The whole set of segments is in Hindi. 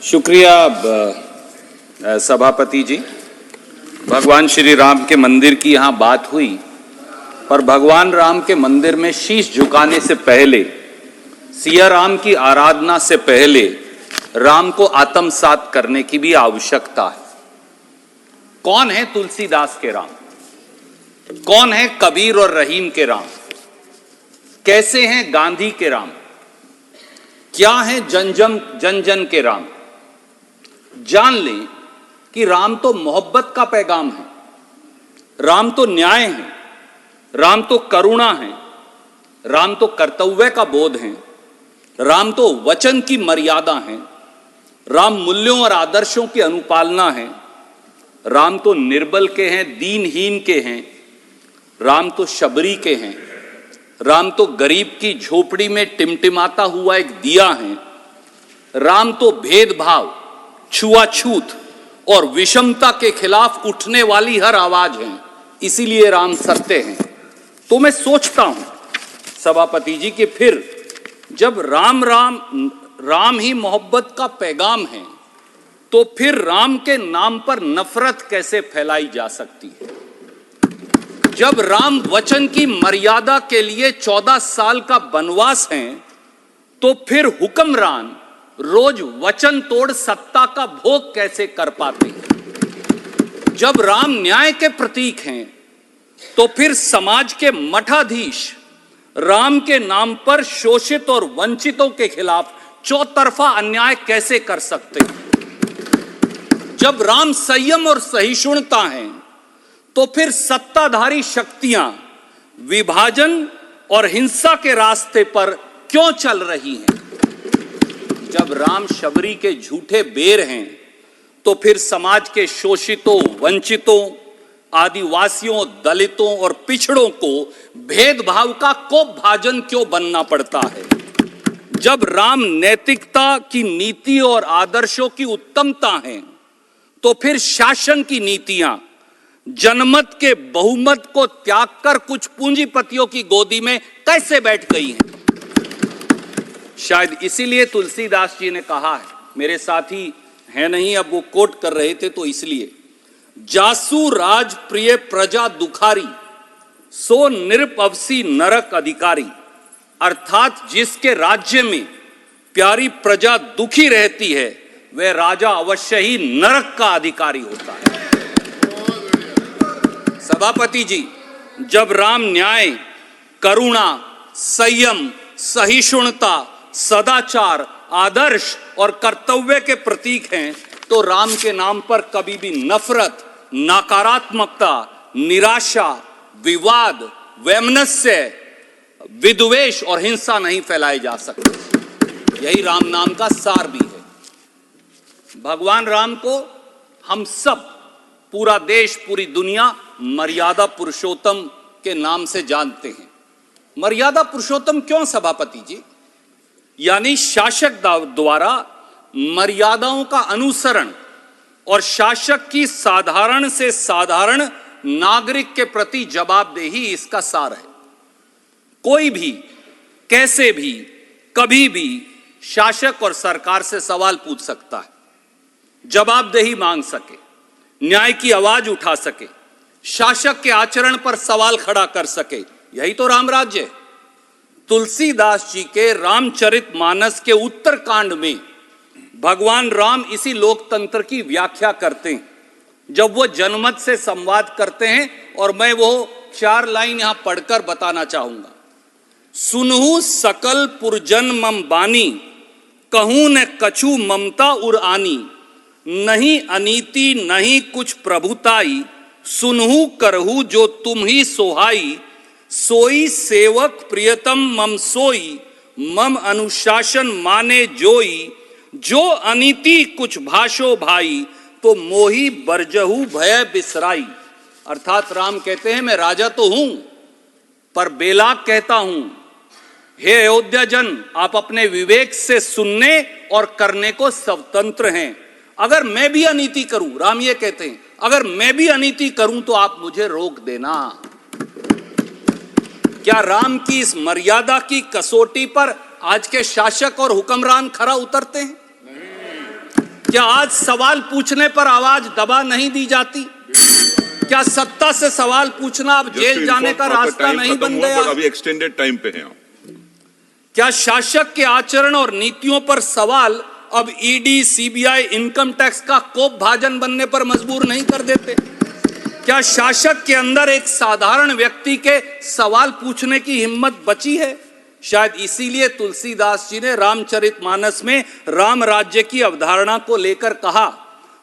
शुक्रिया सभापति जी। भगवान श्री राम के मंदिर की यहाँ बात हुई, पर भगवान राम के मंदिर में शीश झुकाने से पहले, सिया राम की आराधना से पहले राम को आत्मसात करने की भी आवश्यकता है। कौन है तुलसीदास के राम? कौन है कबीर और रहीम के राम? कैसे हैं गांधी के राम? क्या है जन जन के राम? जान लें कि राम तो मोहब्बत का पैगाम है, राम तो न्याय है, राम तो करुणा है, राम तो कर्तव्य का बोध है, राम तो वचन की मर्यादा है, राम मूल्यों और आदर्शों की अनुपालना है, राम तो निर्बल के हैं, दीनहीन के हैं, राम तो शबरी के हैं, राम तो गरीब की झोपड़ी में टिमटिमाता हुआ एक दिया है, राम तो भेदभाव, छुआछूत और विषमता के खिलाफ उठने वाली हर आवाज है। इसीलिए राम सत्य हैं। तो मैं सोचता हूं सभापति जी कि फिर जब राम ही मोहब्बत का पैगाम है, तो फिर राम के नाम पर नफरत कैसे फैलाई जा सकती है? जब राम वचन की मर्यादा के लिए 14 साल का वनवास है, तो फिर हुक्मरान रोज वचन तोड़ सत्ता का भोग कैसे कर पाते हैं? जब राम न्याय के प्रतीक हैं, तो फिर समाज के मठाधीश राम के नाम पर शोषित और वंचितों के खिलाफ चौतरफा अन्याय कैसे कर सकते हैं? जब राम संयम और सहिष्णुता हैं, तो फिर सत्ताधारी शक्तियां विभाजन और हिंसा के रास्ते पर क्यों चल रही हैं? जब राम शबरी के झूठे बेर हैं, तो फिर समाज के शोषितों, वंचितों, आदिवासियों, दलितों और पिछड़ों को भेदभाव का कोप भाजन क्यों बनना पड़ता है? जब राम नैतिकता की नीति और आदर्शों की उत्तमता है, तो फिर शासन की नीतियां जनमत के बहुमत को त्याग कर कुछ पूंजीपतियों की गोदी में कैसे बैठ गई हैं? शायद इसीलिए तुलसीदास जी ने कहा है, मेरे साथी है नहीं, अब वो कोट कर रहे थे तो इसलिए, जासु राज प्रिय प्रजा दुखारी, सो निरपवसी नरक अधिकारी। अर्थात जिसके राज्य में प्यारी प्रजा दुखी रहती है, वह राजा अवश्य ही नरक का अधिकारी होता है। सभापति जी, जब राम न्याय, करुणा, संयम, सहिष्णुता, सदाचार, आदर्श और कर्तव्य के प्रतीक हैं, तो राम के नाम पर कभी भी नफरत, नकारात्मकता, निराशा, विवाद, वैमनस्य, विद्वेष और हिंसा नहीं फैलाई जा सकती। यही राम नाम का सार भी है। भगवान राम को हम सब, पूरा देश, पूरी दुनिया मर्यादा पुरुषोत्तम के नाम से जानते हैं। मर्यादा पुरुषोत्तम क्यों सभापति जी? यानी शासक द्वारा मर्यादाओं का अनुसरण और शासक की साधारण से साधारण नागरिक के प्रति जवाबदेही इसका सार है। कोई भी, कैसे भी, कभी भी शासक और सरकार से सवाल पूछ सकता है, जवाबदेही मांग सके, न्याय की आवाज उठा सके, शासक के आचरण पर सवाल खड़ा कर सके। यही तो राम राज्य है। तुलसीदास जी के रामचरितमानस के उत्तरकांड में भगवान राम इसी लोकतंत्र की व्याख्या करते हैं, जब वो जनमत से संवाद करते हैं, और मैं वो 4 लाइन यहां पढ़कर बताना चाहूंगा। सुनहु सकल पुरजन मम बानी, कहूं न कछु ममता उर आनी, नहीं अनीति नहीं कुछ प्रभुताई, सुनहु करहु जो तुम ही सोहाई, सोई सेवक प्रियतम मम सोई, मम अनुशासन माने जोई, जो अनीति कुछ भाषो भाई, तो मोही बरजहु भय बिसराई। अर्थात राम कहते हैं, मैं राजा तो हूं, पर बेलाग कहता हूं, हे अयोध्या जन, आप अपने विवेक से सुनने और करने को स्वतंत्र हैं। अगर मैं भी अनीति करूं, राम ये कहते हैं, अगर मैं भी अनीति करूं तो आप मुझे रोक देना। क्या राम की इस मर्यादा की कसौटी पर आज के शासक और हुक्मरान खरा उतरते हैं? क्या आज सवाल पूछने पर आवाज दबा नहीं दी जाती? क्या सत्ता से सवाल पूछना अब जेल जाने का रास्ता नहीं बन गया? अभी एक्सटेंडेड टाइम पे हैं। क्या शासक के आचरण और नीतियों पर सवाल अब ईडी, सीबीआई, इनकम टैक्स का कोप भाजन बनने पर मजबूर नहीं कर देते? क्या शासक के अंदर एक साधारण व्यक्ति के सवाल पूछने की हिम्मत बची है? शायद इसीलिए तुलसीदास जी ने रामचरितमानस में राम राज्य की अवधारणा को लेकर कहा,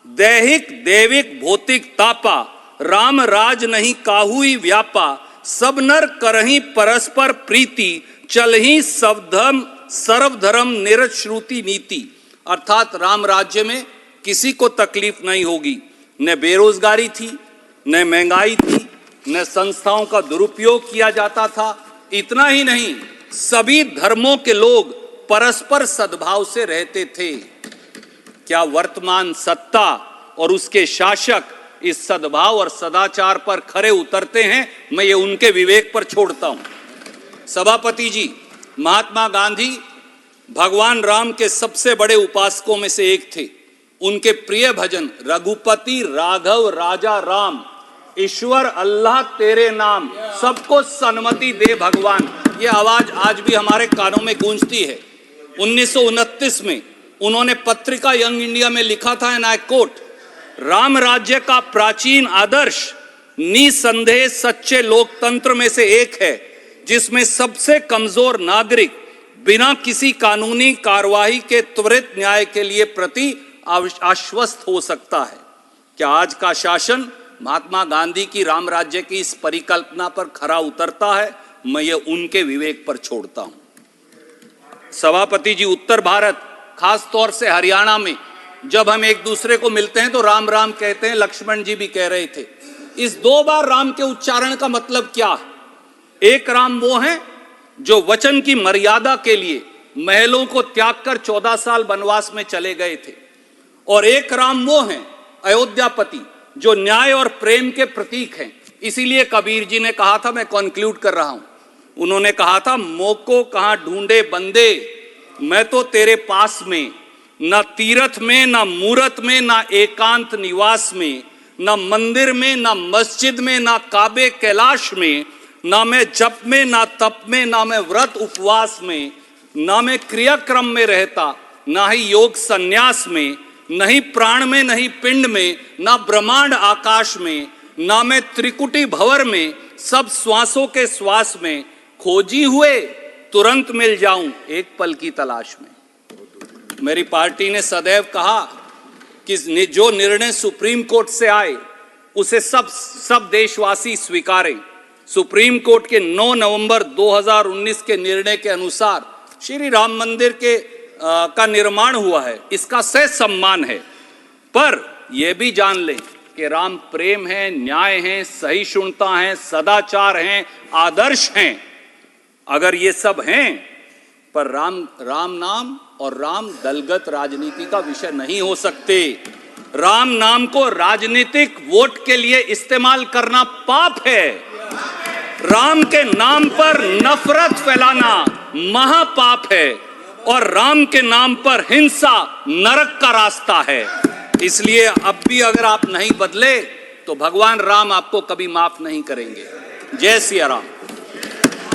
दैहिक देविक भौतिक तापा, राम राज नहीं काहुई व्यापा, सब नर करही परस्पर प्रीति, चलही सर्वधर्म निरश्रुति नीति। अर्थात राम राज्य में किसी को तकलीफ नहीं होगी, न बेरोजगारी थी, न महंगाई थी, न संस्थाओं का दुरुपयोग किया जाता था। इतना ही नहीं, सभी धर्मों के लोग परस्पर सद्भाव से रहते थे। क्या वर्तमान सत्ता और उसके शासक इस सद्भाव और सदाचार पर खरे उतरते हैं? मैं ये उनके विवेक पर छोड़ता हूं। सभापति जी, महात्मा गांधी भगवान राम के सबसे बड़े उपासकों में से एक थे। उनके प्रिय भजन रघुपति राघव राजा राम, ईश्वर अल्लाह तेरे नाम, सबको सन्मति दे भगवान, ये आवाज आज भी हमारे कानों में गूंजती है। 1929 में उन्होंने पत्रिका यंग इंडिया में लिखा था, एंड आई कोट, राम राज्य का प्राचीन आदर्श निसंदेह सच्चे लोकतंत्र में से एक है, जिसमें सबसे कमजोर नागरिक बिना किसी कानूनी कार्यवाही के त्वरित न्याय के लिए प्रति आश्वस्त हो सकता है। क्या आज का शासन महात्मा गांधी की राम राज्य की इस परिकल्पना पर खरा उतरता है? मैं ये उनके विवेक पर छोड़ता हूं। सभापति जी, उत्तर भारत, खास तौर से हरियाणा में जब हम एक दूसरे को मिलते हैं तो राम राम कहते हैं। लक्ष्मण जी भी कह रहे थे। इस 2 बार राम के उच्चारण का मतलब क्या है? एक राम वो है जो वचन की मर्यादा के लिए महलों को त्याग कर 14 साल वनवास में चले गए थे, और एक राम वो है अयोध्यापति जो न्याय और प्रेम के प्रतीक हैं। इसीलिए कबीर जी ने कहा था, मैं कॉन्क्लूड कर रहा हूं, उन्होंने कहा था, मोको कहां ढूंढे बंदे, मैं तो तेरे पास में, न तीरथ में, न मूरत में, न एकांत निवास में, न मंदिर में, न मस्जिद में, न काबे कैलाश में, ना मैं जप में, ना तप में, ना मैं व्रत उपवास में, ना मैं क्रियाक्रम में रहता, ना ही योग संन्यास में, नहीं प्राण में, नहीं पिंड में, ना ब्रह्मांड आकाश में, ना मैं त्रिकुटी भंवर में, सब श्वासों के श्वास में, खोजी हुए तुरंत मिल जाऊं एक पल की तलाश में। मेरी पार्टी ने सदैव कहा कि जो निर्णय सुप्रीम कोर्ट से आए उसे सब देशवासी स्वीकारें। सुप्रीम कोर्ट के 9 नवंबर 2019 के निर्णय के अनुसार श्री राम मंदिर का निर्माण हुआ है, इसका सह सम्मान है। पर यह भी जान लें कि राम प्रेम है, न्याय है, सहिष्णुता है, सदाचार है, आदर्श हैं। अगर ये सब हैं, पर राम नाम और राम दलगत राजनीति का विषय नहीं हो सकते। राम नाम को राजनीतिक वोट के लिए इस्तेमाल करना पाप है। राम के नाम पर नफरत फैलाना महापाप है, और राम के नाम पर हिंसा नरक का रास्ता है। इसलिए अब भी अगर आप नहीं बदले तो भगवान राम आपको कभी माफ नहीं करेंगे। जय सिया राम।